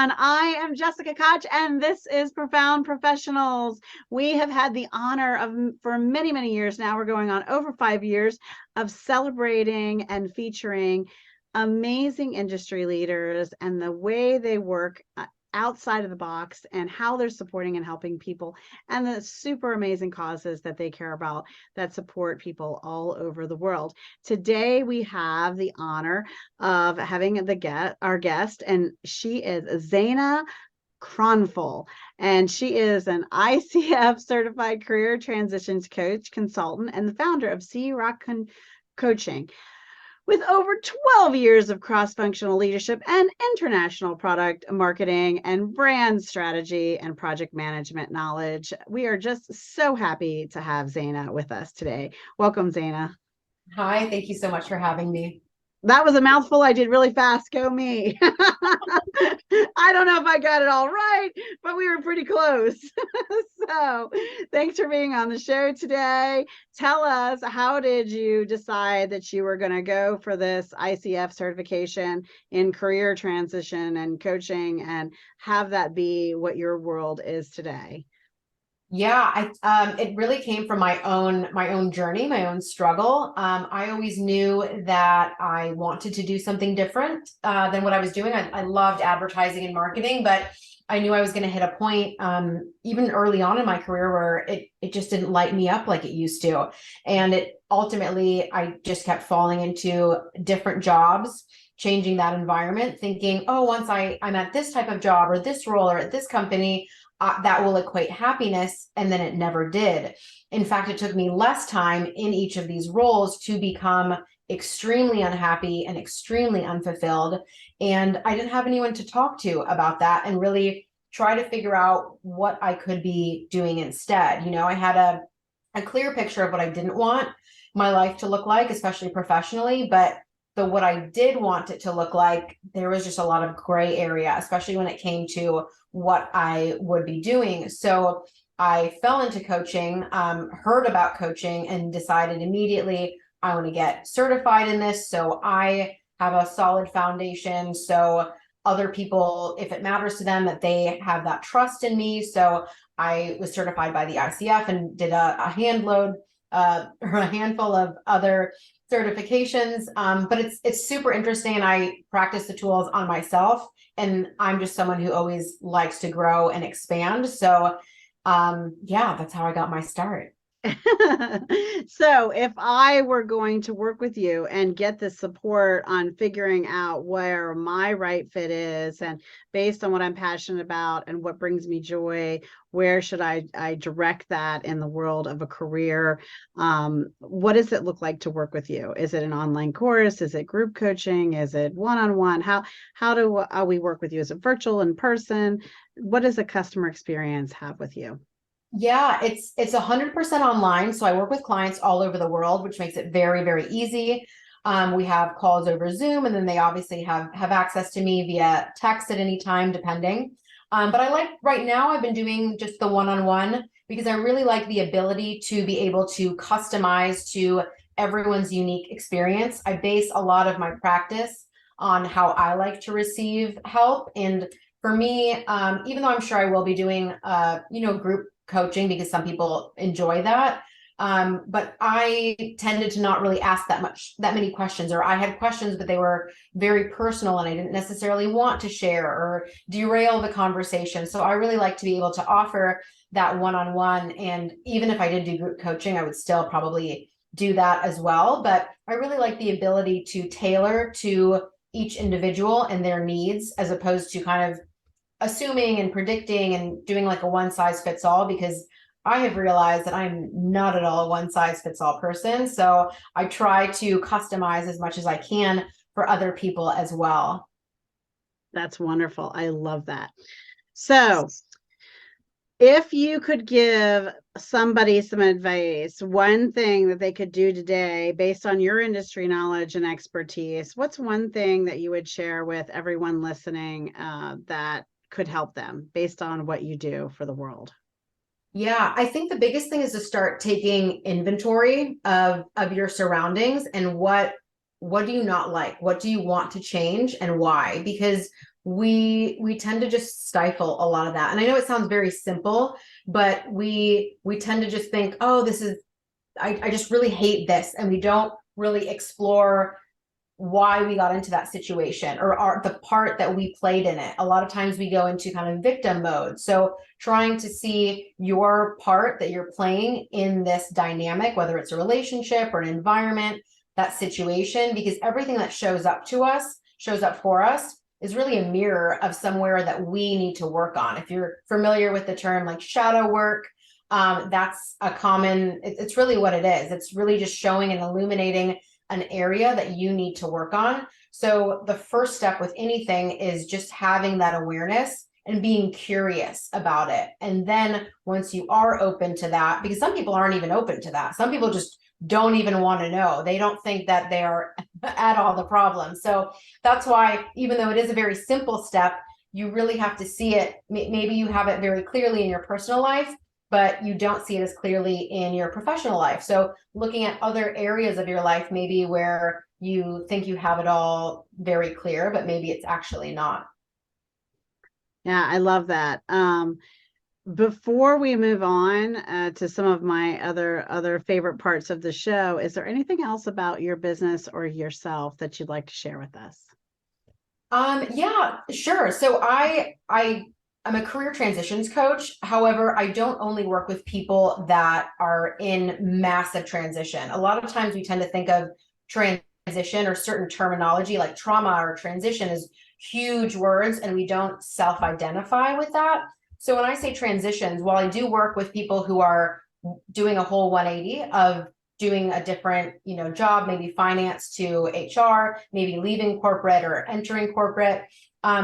everyone. I am Jessica Koch, and this is Profound Professionals. We have had the honor of, for many, many years now, we're going on over 5 years, of celebrating and featuring amazing industry leaders and the way they work outside of the box and how they're supporting and helping people and the super amazing causes that they care about that support people all over the world. Today, we have the honor of having our guest, and she is Zeina Kronfol, and she is an ICF-Certified Career Transitions Coach, consultant, and the founder of Rock Coaching. With over 12 years of cross-functional leadership and international product marketing and brand strategy and project management knowledge, we are just so happy to have Zeina with us today. Welcome, Zeina. Hi, thank you so much for having me. That was a mouthful I did really fast. Go me. I don't know if I got it all right, but we were pretty close. So thanks for being on the show today. Tell us, how did you decide that you were going to go for this ICF certification in career transition and coaching and have that be what your world is today? Yeah, it really came from my own journey, my own struggle. I always knew that I wanted to do something different than what I was doing. I loved advertising and marketing, but I knew I was going to hit a point even early on in my career where it just didn't light me up like it used to. And ultimately, I just kept falling into different jobs, changing that environment, thinking, oh, once I'm at this type of job or this role or at this company, that will equate happiness. And then it never did. In fact, it took me less time in each of these roles to become extremely unhappy and extremely unfulfilled. And I didn't have anyone to talk to about that and really try to figure out what I could be doing instead. You know, I had a clear picture of what I didn't want my life to look like, especially professionally, but what I did want it to look like, there was just a lot of gray area, especially when it came to what I would be doing. So I fell into coaching, heard about coaching, and decided immediately I want to get certified in this. So I have a solid foundation. So other people, if it matters to them, that they have that trust in me. So I was certified by the ICF and did a handful of other certifications, but it's super interesting, and I practice the tools on myself, and I'm just someone who always likes to grow and expand. So yeah, that's how I got my start. So if I were going to work with you and get the support on figuring out where my right fit is, and based on what I'm passionate about and what brings me joy, where should I direct that in the world of a career? What does it look like to work with you? Is it an online course? Is it group coaching? Is it one-on-one? How do we work with you? Is it virtual, in person? What does a customer experience have with you? Yeah, it's 100% online. So I work with clients all over the world, which makes it very, very easy. We have calls over Zoom, and then they obviously have access to me via text at any time, depending. But right now, I've been doing just the one-on-one because I really like the ability to be able to customize to everyone's unique experience. I base a lot of my practice on how I like to help. And for me, even though I'm sure I will be doing, group coaching because some people enjoy that. But I tended to not really ask that many questions, or I had questions, but they were very personal and I didn't necessarily want to share or derail the conversation. So I really like to be able to offer that one-on-one. And even if I did do group coaching, I would still probably do that as well. But I really like the ability to tailor to each individual and their needs, as opposed to kind of assuming and predicting and doing like a one size fits all, because I have realized that I'm not at all a one size fits all person. So I try to customize as much as I can for other people as well. That's wonderful. I love that. So if you could give somebody some advice, one thing that they could do today based on your industry knowledge and expertise, what's one thing that you would share with everyone listening that could help them based on what you do for the world? Yeah, I think the biggest thing is to start taking inventory of your surroundings and what do you not like? What do you want to change and why? Because we tend to just stifle a lot of that. And I know it sounds very simple, but we tend to just think, oh, this is, I just really hate this. And we don't really explore why we got into that situation or the part that we played in it. A lot of times we go into kind of victim mode. So trying to see your part that you're playing in this dynamic, whether it's a relationship or an environment, that situation, because everything that shows up for us is really a mirror of somewhere that we need to work on. If you're familiar with the term like shadow work, that's a common, it's really what it is. It's really just showing and illuminating an area that you need to work on. So the first step with anything is just having that awareness and being curious about it. And then once you are open to that, because some people aren't even open to that. Some people just don't even want to know. They don't think that they are at all the problem. So that's why, even though it is a very simple step, you really have to see it. Maybe you have it very clearly in your personal life, but you don't see it as clearly in your professional life. So looking at other areas of your life, maybe where you think you have it all very clear, but maybe it's actually not. Yeah, I love that. Before we move on to some of my other favorite parts of the show, is there anything else about your business or yourself that you'd like to share with us? Yeah, sure. So I'm a career transitions coach. However, I don't only work with people that are in massive transition. A lot of times we tend to think of transition or certain terminology like trauma or transition as huge words, and we don't self-identify with that. So when I say transitions, while I do work with people who are doing a whole 180 of doing a different, job, maybe finance to HR, maybe leaving corporate or entering corporate.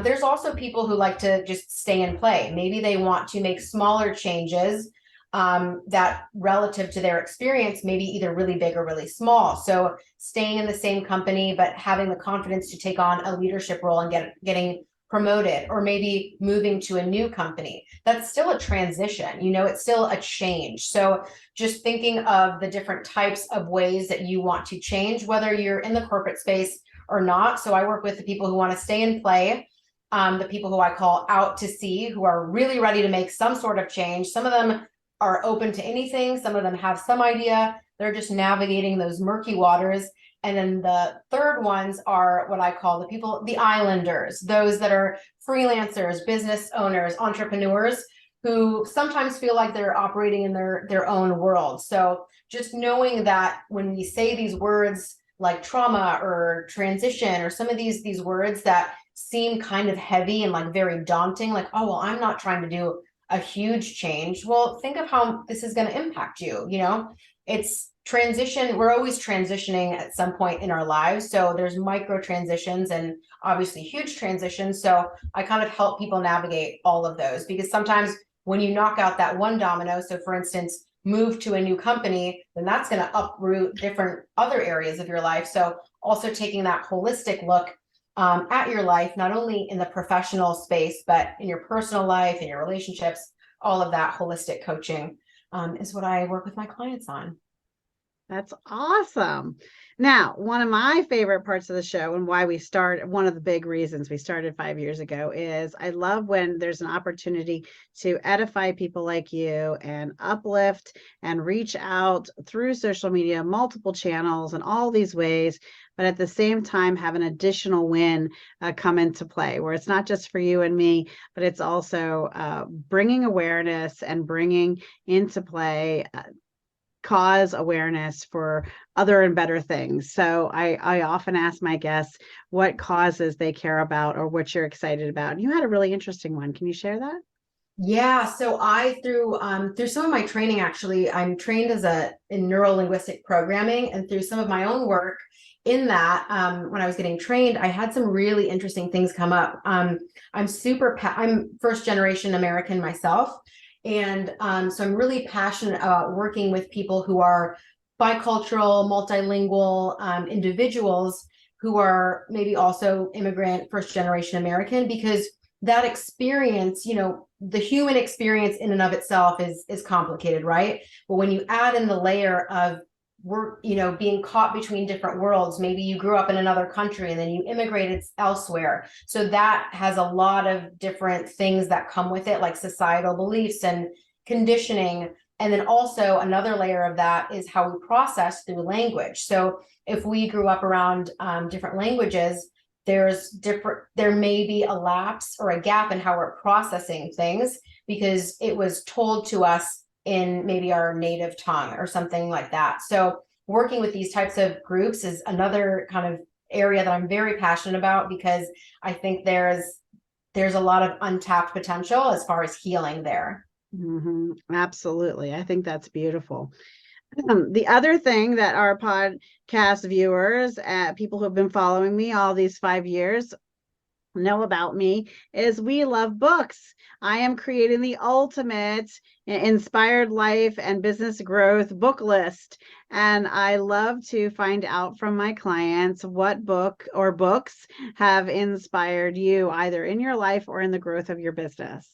There's also people who like to just stay and play. Maybe they want to make smaller changes that relative to their experience, maybe either really big or really small. So staying in the same company, but having the confidence to take on a leadership role and getting promoted, or maybe moving to a new company. That's still a transition, it's still a change. So just thinking of the different types of ways that you want to change, whether you're in the corporate space or not. So I work with the people who want to stay and play, the people who I call out to sea, who are really ready to make some sort of change. Some of them are open to anything. Some of them have some idea. They're just navigating those murky waters. And then the third ones are what I call the people, the islanders, those that are freelancers, business owners, entrepreneurs, who sometimes feel like they're operating in their own world. So just knowing that when we say these words like trauma or transition, or some of these words that seem kind of heavy and like very daunting, like, oh, well, I'm not trying to do a huge change. Well, think of how this is going to impact you. It's transition. We're always transitioning at some point in our lives. So there's micro transitions and obviously huge transitions. So I kind of help people navigate all of those, because sometimes when you knock out that one domino, so for instance, move to a new company, then that's going to uproot different other areas of your life. So also taking that holistic look at your life, not only in the professional space, but in your personal life, in your relationships, all of that holistic coaching is what I work with my clients on. That's awesome. Now, one of my favorite parts of the show, and why one of the big reasons we started 5 years ago, is I love when there's an opportunity to edify people like you and uplift and reach out through social media, multiple channels and all these ways, but at the same time have an additional win come into play, where it's not just for you and me, but it's also bringing awareness and bringing into play cause awareness for other and better things. So I often ask my guests what causes they care about or what you're excited about. And you had a really interesting one. Can you share that? Yeah, so I through some of my training, actually, I'm trained in neuro-linguistic programming, and through some of my own work in that, when I was getting trained, I had some really interesting things come up. I'm first generation American myself. And so I'm really passionate about working with people who are bicultural, multilingual individuals who are maybe also immigrant, first generation American, because that experience, the human experience in and of itself is complicated, right? But when you add in the layer of were, being caught between different worlds. Maybe you grew up in another country and then you immigrated elsewhere. So that has a lot of different things that come with it, like societal beliefs and conditioning. And then also another layer of that is how we process through language. So if we grew up around different languages, there may be a lapse or a gap in how we're processing things because it was told to us in maybe our native tongue or something like that. So working with these types of groups is another kind of area that I'm very passionate about, because I think there's a lot of untapped potential as far as healing there. Absolutely. I think that's beautiful. The other thing that our podcast viewers, people who have been following me all these 5 years, know about me is we love books. I am creating the ultimate inspired life and business growth book list. And I love to find out from my clients what book or books have inspired you either in your life or in the growth of your business.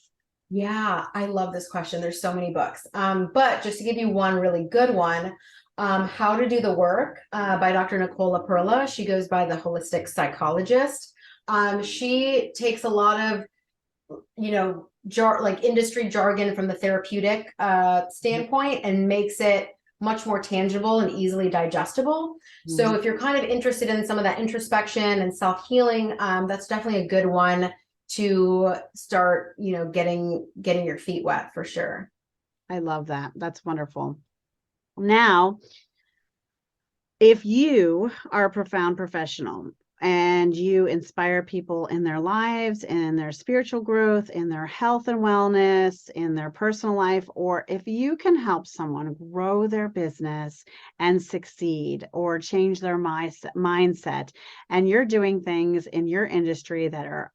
Yeah, I love this question. There's so many books. But just to give you one really good one, How to Do the Work by Dr. Nicole LaPerla. She goes by the holistic psychologist. She takes a lot of, like industry jargon from the therapeutic standpoint and makes it much more tangible and easily digestible. So if you're kind of interested in some of that introspection and self-healing, that's definitely a good one to start, getting your feet wet for sure. I love that. That's wonderful. Now, if you are a profound professional and you inspire people in their lives, in their spiritual growth, in their health and wellness, in their personal life, or if you can help someone grow their business and succeed or change their mindset, and you're doing things in your industry that are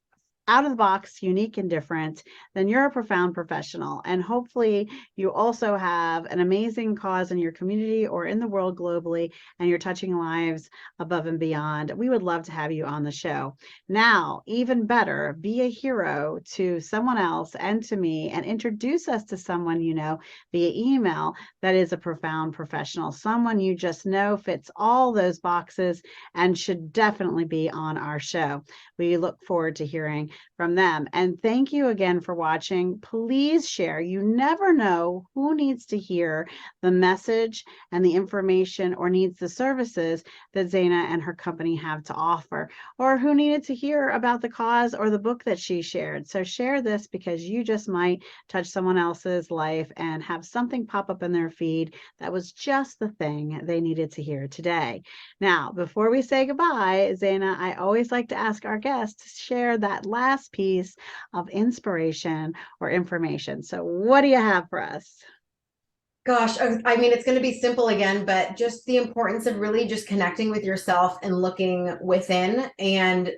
out of the box, unique and different, then you're a profound professional. And hopefully you also have an amazing cause in your community or in the world globally, and you're touching lives above and beyond. We would love to have you on the show. Now, even better, be a hero to someone else and to me, and introduce us to someone you know via email that is a profound professional, someone you just know fits all those boxes and should definitely be on our show. We look forward to hearing from them. And thank you again for watching. Please share. You never know who needs to hear the message and the information or needs the services that Zeina and her company have to offer, or who needed to hear about the cause or the book that she shared. So share this, because you just might touch someone else's life and have something pop up in their feed that was just the thing they needed to hear today. Now, before we say goodbye, Zeina, I always like to ask our guests to share that last piece of inspiration or information. So what do you have for us? Gosh, I mean, it's going to be simple again, but just the importance of really just connecting with yourself and looking within and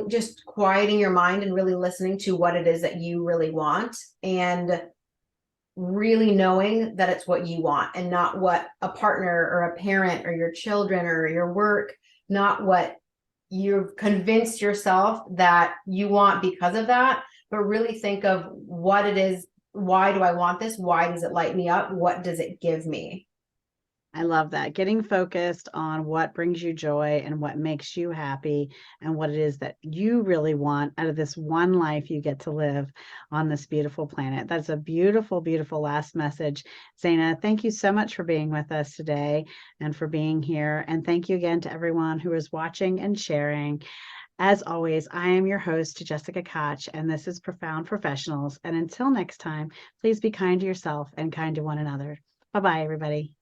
just quieting your mind and really listening to what it is that you really want, and really knowing that it's what you want and not what a partner or a parent or your children or your work, not what you've convinced yourself that you want because of that, but really think of what it is. Why do I want this? Why does it light me up? What does it give me? I love that. Getting focused on what brings you joy and what makes you happy and what it is that you really want out of this one life you get to live on this beautiful planet. That's a beautiful, beautiful last message. Zeina, thank you so much for being with us today and for being here. And thank you again to everyone who is watching and sharing. As always, I am your host, Jessica Koch, and this is Profound Professionals. And until next time, please be kind to yourself and kind to one another. Bye-bye, everybody.